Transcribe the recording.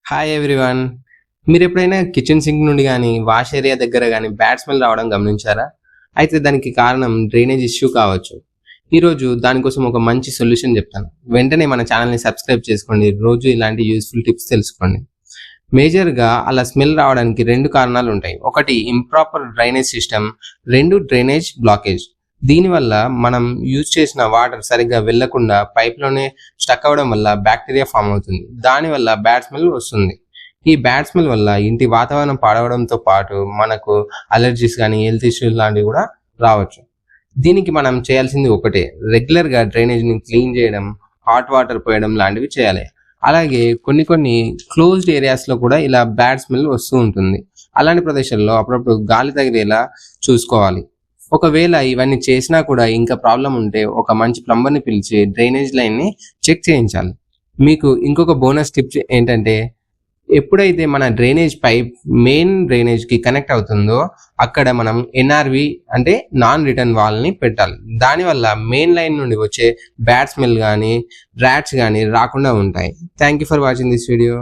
Hi everyone. మీరు ఎప్పుడైనా kitchen sync నుండి కానీ వాష్ ఏరియా దగ్గర కానీ బ్యాడ్ స్మెల్ రావడం గమనించారా? అయితే దానికి కారణం డ్రైనేజ్ ఇష్యూ కావచ్చు. ఈరోజు దానికోసం ఒక మంచి సొల్యూషన్ చెప్తాను. వెంటనే మన ఛానల్ని సబ్స్క్రైబ్ చేసుకోండి. రోజు ఇలాంటి యూస్ఫుల్ టిప్స్ తెలుసుకోండి. మేజర్గా అలా స్మెల్ రావడానికి రెండు కారణాలు ఉంటాయి. ఒకటి ఇంప్రాపర్ డ్రైనేజ్ సిస్టమ్, రెండు డ్రైనేజ్ బ్లాకేజ్. దీనివల్ల మనం యూజ్ చేసిన వాటర్ సరిగ్గా వెళ్లకుండా పైప్లోనే స్టక్ అవ్వడం వల్ల బ్యాక్టీరియా ఫామ్ అవుతుంది. దానివల్ల బ్యాడ్ స్మెల్ వస్తుంది. ఈ బ్యాడ్ స్మెల్ వల్ల ఇంటి వాతావరణం పాడవడంతో పాటు మనకు అలర్జీస్ కానీ హెల్త్ ఇష్యూస్ లాంటివి కూడా రావచ్చు. దీనికి మనం చేయాల్సింది ఒకటే, రెగ్యులర్గా డ్రైనేజ్ని క్లీన్ చేయడం, హాట్ వాటర్ పోయడం లాంటివి చేయాలి. అలాగే కొన్ని క్లోజ్డ్ ఏరియాస్లో కూడా ఇలా బ్యాడ్ స్మెల్ వస్తూ ఉంటుంది. అలాంటి ప్రదేశాల్లో అప్పుడప్పుడు గాలి తగిలేలా చూసుకోవాలి. ఒకవేళ ఇవన్నీ చేసినా కూడా ఇంకా ప్రాబ్లం ఉంటే ఒక మంచి ప్లంబర్ని పిలిచి డ్రైనేజ్ లైన్ని చెక్ చేయించాలి. మీకు ఇంకొక బోనస్ టిప్ ఏంటంటే, ఎప్పుడైతే మన డ్రైనేజ్ పైప్ మెయిన్ డ్రైనేజ్కి కనెక్ట్ అవుతుందో అక్కడ మనం ఎన్ఆర్వి అంటే నాన్ రిటర్న్ వాల్ని పెట్టాలి. దానివల్ల మెయిన్ లైన్ నుండి వచ్చే బ్యాడ్ స్మెల్ కానీ ర్యాట్స్ కానీ రాకుండా ఉంటాయి. Thank you for watching this video.